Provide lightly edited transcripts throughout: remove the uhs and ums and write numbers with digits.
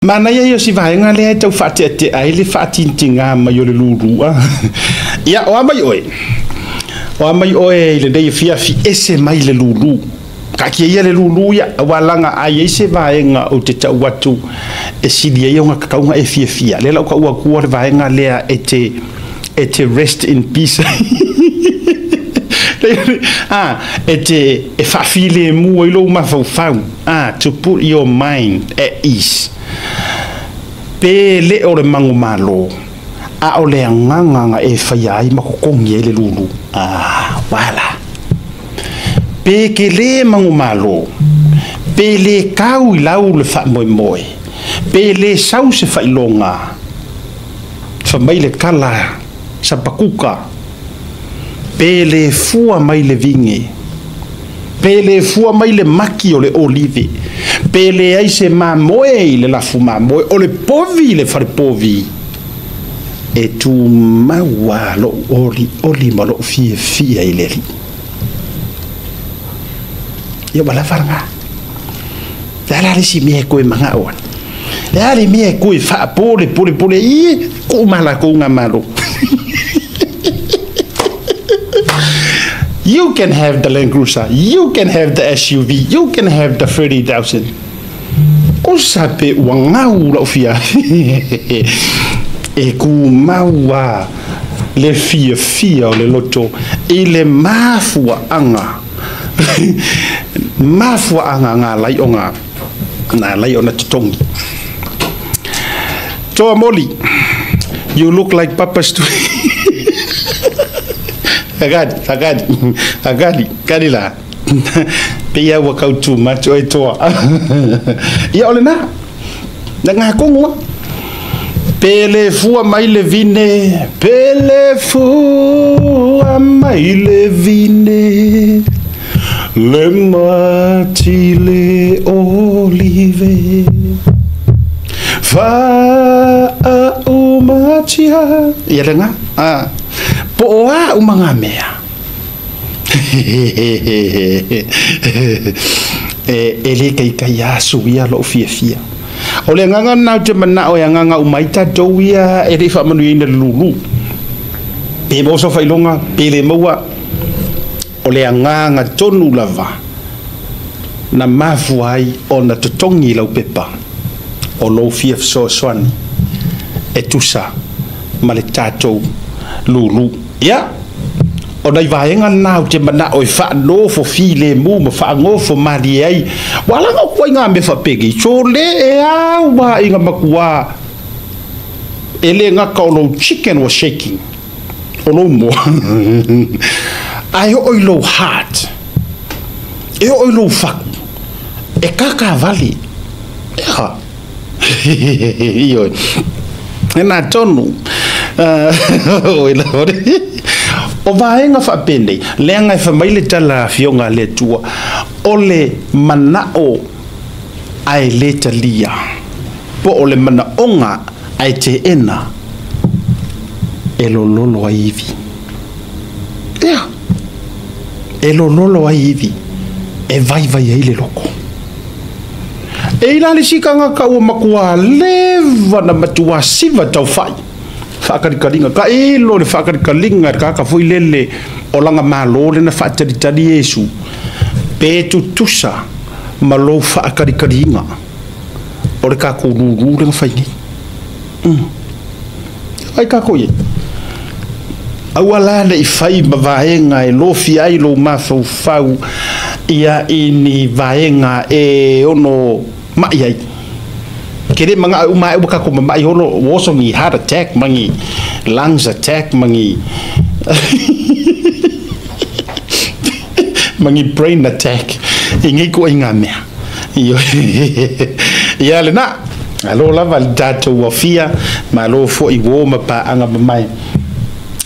Mana ia si vaenga le tau fate te ai le fatintinga ma yo le lulu ia o mai oi le dei fia fi ese mai le lulu ka ki ia le lulu ia walanga ai ese vaenga o te tau watu e sidia ia nga kaunga e fia le la ka ua ku le vaenga le e te rest in peace e fafile mu i lo ma fau to put your mind at ease pe le o le mangu malo a o le nganga e fai makokongi e le lulu wala pe ke le mangu malo pe le kau i lau le fa moe pe le sau se fai longa fa mai le kala sa pakuka pe le fua mai le vinge pe le fua mai le maki o le olive pe le ai se mamoe le la fuma moe o le povi le fare povi e tu maua lo oli ma lo fia i leri io bala faranga la si mie koe manga oan la mie koe fa pole i ko mala ko nga malo. You can have the Land Cruiser, you can have the SUV, you can have the 30,000. O sape wangau la fia. E ku maua le fia le loto e le mafua anga. Mafua anga nga lai onga. Na lai ona tutongi. Toa Molly, you look like Papa's too. Agadi la. Pia wa kau tu macho e toa. Ia ole na. Na nga kongo. Pele fua mai le vine. Pele fua mai le vine. Le mati le olive. Fa o matia. Ia le nga. Po a umanga mea ele kai asu ia lo fia o le nganga na te mana o nganga umaita doia e le fa manu ina lulu pe mo so failonga pe le moa o le nganga tonu lava na mafuai ona totongi lau pepa o lo fia so swani e tusa male tatou lulu ya o dai vaenga na te mana o fa no fo file mu ma fa ngo fo mali ai wala ngo ko nga me fa pegi so le e a wa inga makua ele nga ka no chicken was shaking o no mo ai o lo heart e o lo fa e kaka vali ya io na tonu o vaenga fa pende lenga fa maile tala fionga le tua ole manao ai le talia po ole manaonga ai te ena elololo aivi ya elololo aivi e vai ai le loko e ila le sikanga ka o makua leva na matua siva tau fai whakarikaringa ka elo le whakarikaringa ka fui lele o langa malo le na whaataritari Yesu pētu tusa ma lo whakarikaringa o le ka kōruru renga whaingi ai ka koe aua lana I whai ma vaenga e lo fi ai lo mafau fau ia ini vaenga e ono mai ai kere manga umai uka ko mai holo woso ni heart attack mangi lungs attack mangi mangi brain attack ingi ko inga me yo ya le na alo la valdato wafia malo fo I wo ma pa anga mai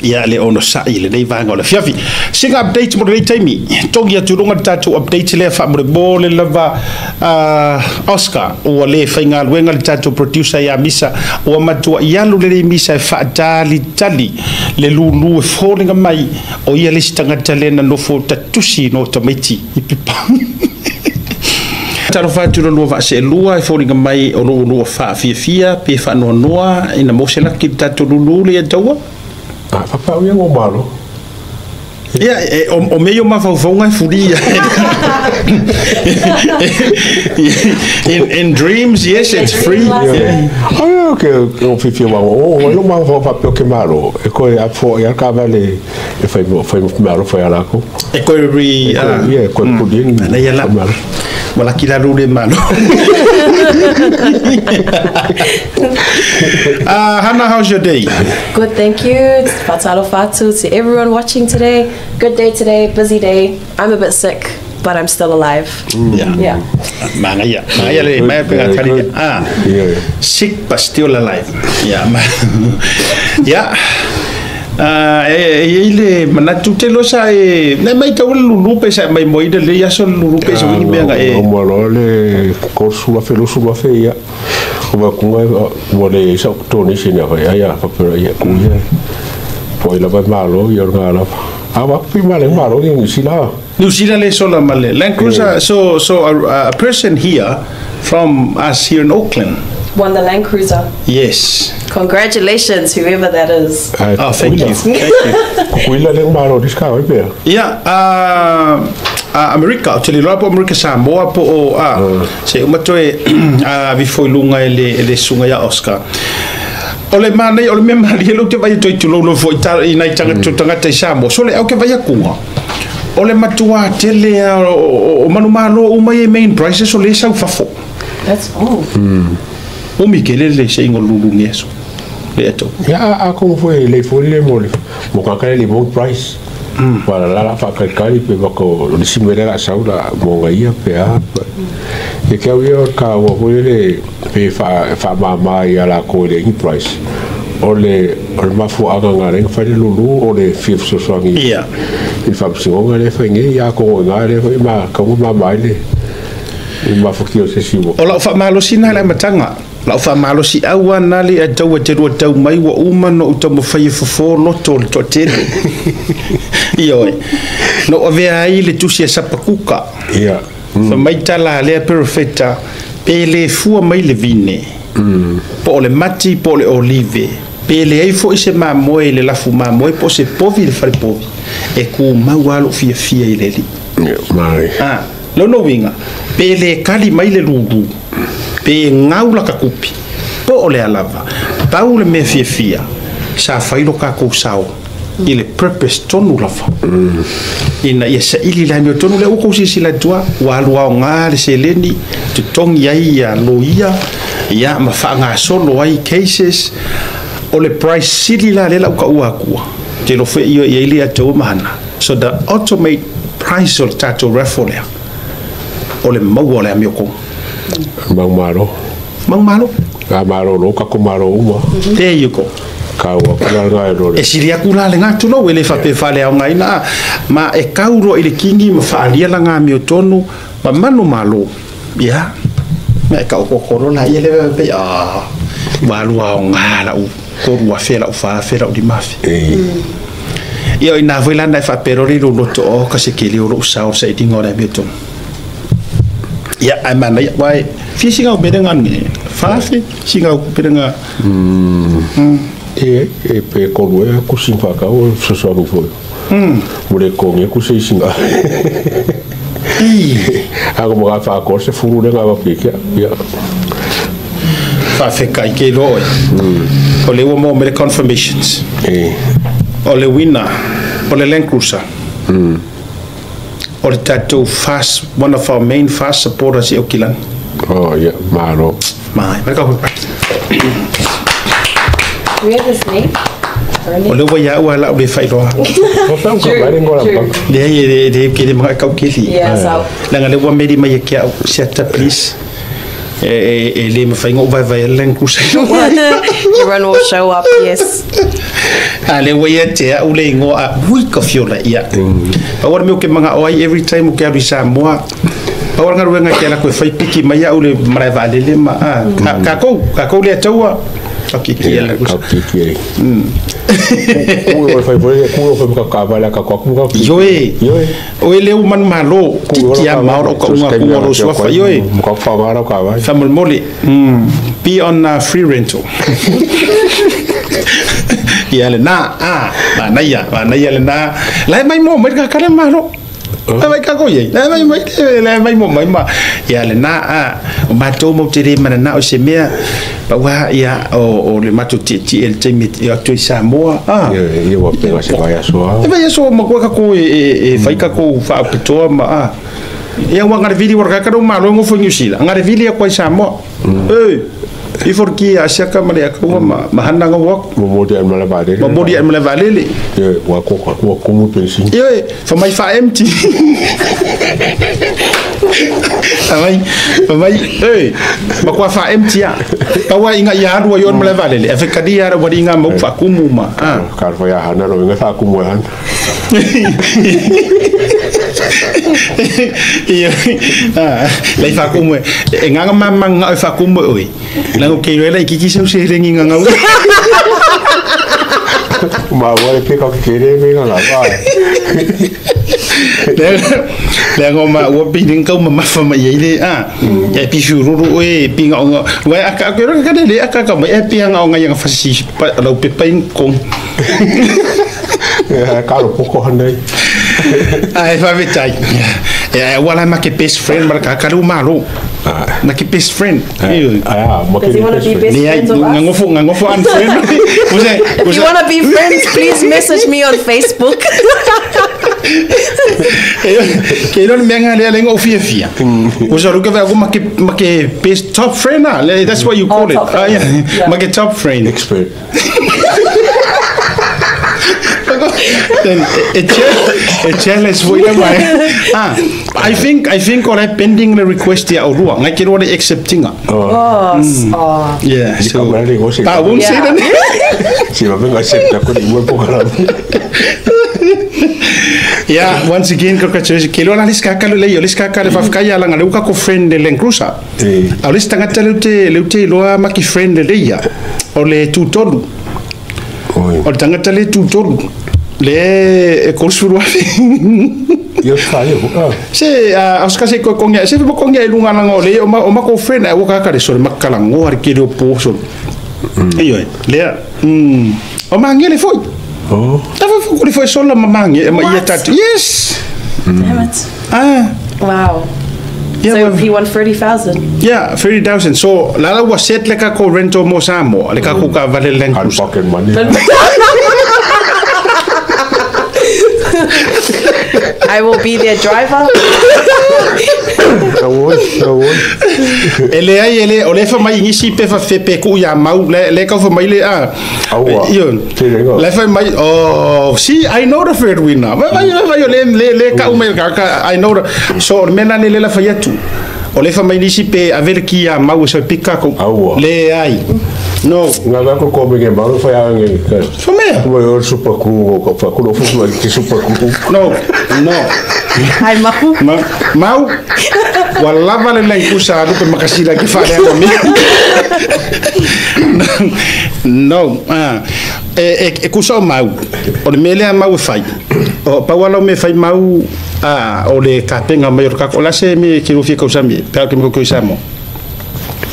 ia le ono sai le nei vanga le fiafi singa update mo le taimi tongi atu longa tatu update le fa mo bole lava Oscar o le fainga luenga le tatu producer ya misa o matua yalu le misa fa tali le lulu falling mai o ia le stanga talena no fo tatusi no tamiti ipipa talo fatu lo va se lua e fo ringa mai o lo fa fia pe fa no noa ina mo se la ki tatu lulu le taua papa o ngo malo o meio ma fa ngai furia in dreams yes it's free okay o fifia o lo ma fa pe ke malo e ko a fo ya ka vale e fa malo fa ya la ko e ko ri ko pudin na ya la wala kila rule malo Hannah, how's your day? Good, thank you. Fatu to everyone watching today. Good day today, busy day. I'm a bit sick, but I'm still alive. Yeah. Sick but still alive. Yeah. Ele manatu te lo sa na mai ka lulu pe sa mai moi de le ya so lulu pe so ni benga mo lo le ko su la fe ya ko ku mo le sa to ni sina ya pa pero ya ku ya poi la ba malo yo ngala aba pi male malo ni sila New Zealand le so la male Land Cruiser so a person here from us here in Auckland won the Land Cruiser. Yes. Congratulations, whoever that is. Thank you. Yeah. America, tele loa po America Samoa po se umatoe vi foi lunga ele sunga ya Oscar. Ole mana ole me mali lo te vai to tulo lo foi ta ina tanga tanga te Samoa. So le au ke vai kunga. Ole matua tele o manu malo o mai main prices o le sau fafo. That's all. O Michele le sei ngolulu ngeso. Le to. Ya como foi le foi le mole. Mo ka le bon price. Para la fa ka kali pe ko le simere la saula mo ngai pe a. E que eu ka o le pe fa mama ya la ko le price. Ole ma fu aga ngare fa le lulu o le fif so so ngi. Yeah. Il fa psingo ngare fa ngi ya ko ngare fa ma ka ma baile. Ma fu ki o se sibo. Ola fa malo sina la matanga. La fa malo si awa nali a tau te ro tau mai wa uma no uta mo fai fo no to te. Io. No ave ai le tusi sa pakuka. Yeah. Fa mai tala le perfetta pe le fu mai le vine. Po le mati po le olive. Pe le ai fo se ma moe le la fu ma moe po se povi le fare povi. E ku mawalo fia ile li. Mai. Lo no winga. Pe le kali mai le lungu. Pe ngaula ka kupi po ole alava paule me fia sa failo ka ko sao ile purpose tonu lava ina ia Saili Le Amiotonu le ko si la tua wa lua nga le seleni te tongi ai ya loia ya ma fa nga solo ai cases ole price sili la le la ka ua te lo fe ia ile atu mana so the automate price of tato raffle ole mau le amioko Mang malo. Malo lo ka ko malo uma. There you go. Ka wa kala ngai lo. E siria kula le ngatu no ele fa pe fale au ngai na ma e kauro ile kingi ma fa alia la nga Amiotonu ma manu malo. Ya. Ma ka ko la ile pe wa lu au ngala u ko wa fela u fa fela u di mafi. Io ina voi landa fa perori lo to ka se keli lo sa se dingo le Amiotonu. Ya, amana ya wai fi singa o bedenga ni fa fi singa o bedenga e pe ko lo ku sinfa ka o so no foi mure ko nge ku se singa a como ga fa ko se furu de ga ba pike ya fa fe kai ke lo o le mo me confirmations o le winner o le Land Cruiser or tattoo fast one of our main fast supporters in Auckland. Oh yeah, Maro. My, do we have his name? Ole wa ya wa la be fai lo. De ke de ma ka kili. Yes, la ngale wa medi ma ya set up please. Le me fai ngo vai Land Cruiser. Everyone will show up, yes. Ale wa ya te a ule ngo a week of your ya. Pa wa me ke manga oi every time ke ari Samoa Pawal ngaruenga ke la ko fai piki mai au le mara vale le ma ka ko le taua okay kia la ku fai pole ku fai ka bala ka ku yoe o le man malo titia mauro ko nga ko so fa yoe ka fa mara ka vai famol mole be on free rental ya le na ba na ya le na la mai mo mai ka kala malo vai ka ko ye la mai mo mai ma ya le na ma to mo tiri mana na o se mea ba wa ya o le matu ti el temi ya to Samoa ye wa pe se vai so mo ko ka ko vai ka ko fa pito ma ya wa ngare video ka ka do malo ngo fo nyusila ngare video ko Samoa i forki asiaka male akua mahana ngawak modi mala valele wa ko mo pensi fa mai fa empty Amai ma kwa fa empty ya tawa inga ya ru yon mala valele afika dia ra wadi inga mo fa kumu ma kar fa ya hana no inga fa kumu han lai fa kumu nganga mamanga fa kumu oi la ko ke le ki se se rengi nganga ma wa ke ka ke re me ngala ba le ngoma wo piding kau ma fa ma ye le ya pi shuru e pi nga wa aka ko ka le aka ka ma e pi nga nga yang fa si pa lo pe pa kong ka lo poko hanai ai fa vitai ya wala ma ke best friend mar ka ka lu malo na ke best friend does he want to be best friends of us? ngofo unfriend if you want to be friends please message me on Facebook que non me ngale le ngofia fia usa lu ke va ma ke best top friend that's what you call it ma ke top friend expert then a challenge for you I think all I pending the request ya orua ngai kero le accepting yeah so ta won't say that si va venga acepta ko ni mo pokara yeah once again congratulations kelo la liska ka le yo liska ka le fa ya la ngale ka ko friend le cruiser a lista ngata le te lo ma ki friend le ya o le tutolu o tangata le tutolu le kursu yo sai se aska se ko kongia se bo kongia lunga ngo le o ma ko friend o ka ka le so makala ngo ar ke do po so iyo le o ma ngele foi tava ko le foi so la mamangi ma ia tat yes damn it wow yeah, so he won 30,000 yeah 30,000 so la was set like a ko rento mo samo le ka ku ka vale len pocket money I will be their driver. ele o le fa mai ngisi pe fa fe pe ku ya mau le ka fa mai le le fa mai see I know the third winner le ka umel ka I know so mena ne le la fa yatu o le fa mai ngisi pe aver ki ya mau so pika ko le ai no nga ko ko be ba fa ya ngi ka fa me ko yo super ku ko fa ko fu ki super ku no ai mau wala vale la ikusa do pe makasila ki fa ya mi no kusa mau o le mele mau fai o pa wala me fai mau o le ka penga mayor ka ko la se mi ki ru fi ko sami pa ki ko samo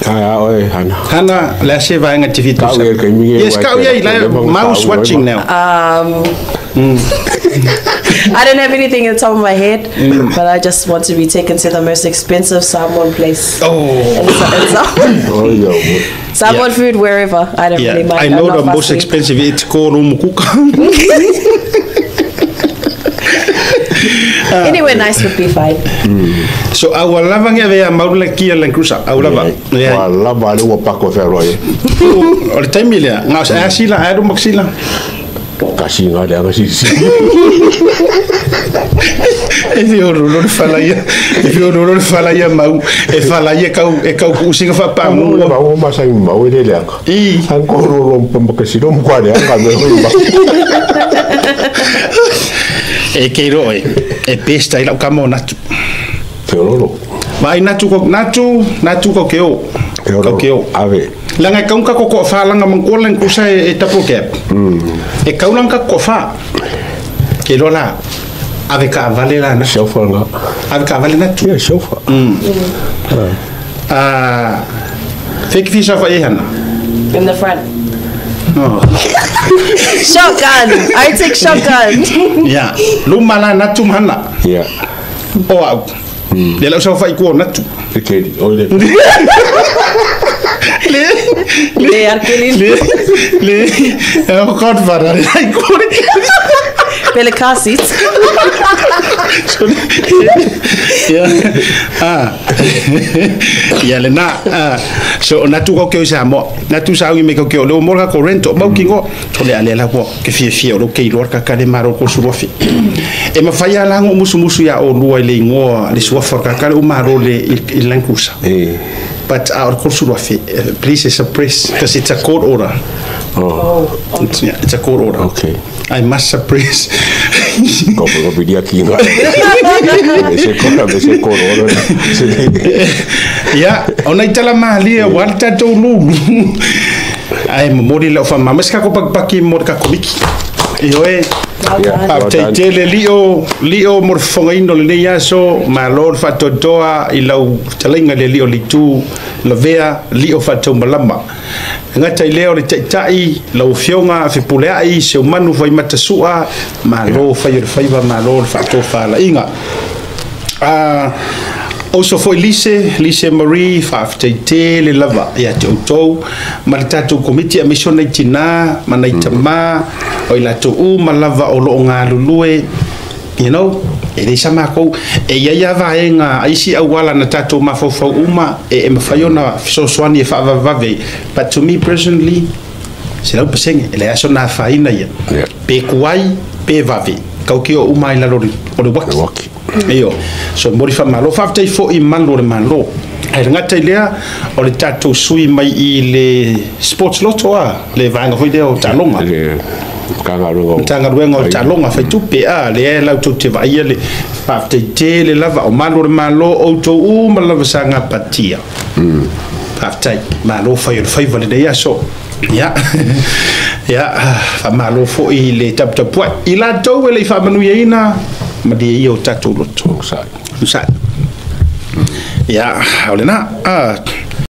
Hana, let's see if I can TV. Yes, mouse watching now. I don't have anything in the top of my head, but I just want to be taken to the most expensive Samoan place. Samoan food wherever. I don't really mind. I know the most expensive. It's called umukuka. Anywhere nice would be fine. So our lavang ave maula kia langkrusa. Our lava. Lava le wa pako fe roye. O le time ile nga asila ado maxila. Kasi nga de kasi. If you don't follow ya mau e fala ye kau usinga fa pa mu ba o ma sai mau le le ka. An ko ro mo kasi ro mo kwa de ka me ba. E keiro e pesta ila kamo natu. Teololo. Mai natu ko keo. Ko keo. Ave. Langa kaung ka ko fa langa mangkolang ko sa tapo kep. E kaulang ka ko fa. Ke lola. Ave ka vale la na. Chauffeur nga. Ave ka vale natu. Yeah, chauffeur. Fake fish of Ehana. In the front. Oh. Shotgun. I take shotgun. Yeah. Lumala natu mana. Yeah. Oh. Dia la usah fai ko natu. Okay. Oh, le. Le arkelin. Le. Kod vara. Pele kasit. Ya. Ya le na. So natu ko ke sa mo. Natu sa ngi me ko ke lo mo ka corrento mo kingo. To le ale la ko ke fie lo ke lor ka ka de maro ko surofi. E ma fai ala ngo musu ya o lua le ngo le suafa ka ka o maro le ilankusa. But our course please suppress because it's a court order. Oh. It's a court order. Okay. I must suppress. Kau dia kira. Bese court order. Ya, ona itala mali walta to lulu. Ai mori la fa mamas ka ko pagpaki mor ka komiki. Yo tele lio morfongaino le yaso malor fatotoa ilau talinga le lio litu la vea lio fato malama ngata leo le tai lau fionga fe puleai se manu vai matasua malo faiva malo fato fala inga also foi Lise Marie fafte le lava ya toto maltatu committee a mission tina manaitama o ila to malava o lo nga lulue you know ele sama ko e ya vaenga aisi awala na tatu mafofo uma e mfayona so swani e fava vave but to me personally c'est là peseng ele aso na faina ya pe kuai pe vave kaukio uma ila lori o le waki iyo so mori fa malo fafte fo I malo ai ngata lea o le tatou sui mai I le sports lotto le vanga foi deo talonga Tangaruenga o talonga fai tupe le lau tu te vai le fafte te le lava o malo o to ma lava sanga patia fafte malo fai vale de yaso ya fa malo fo I le tap ila to le fa manu ina ma de io tatou lotto sa ya olena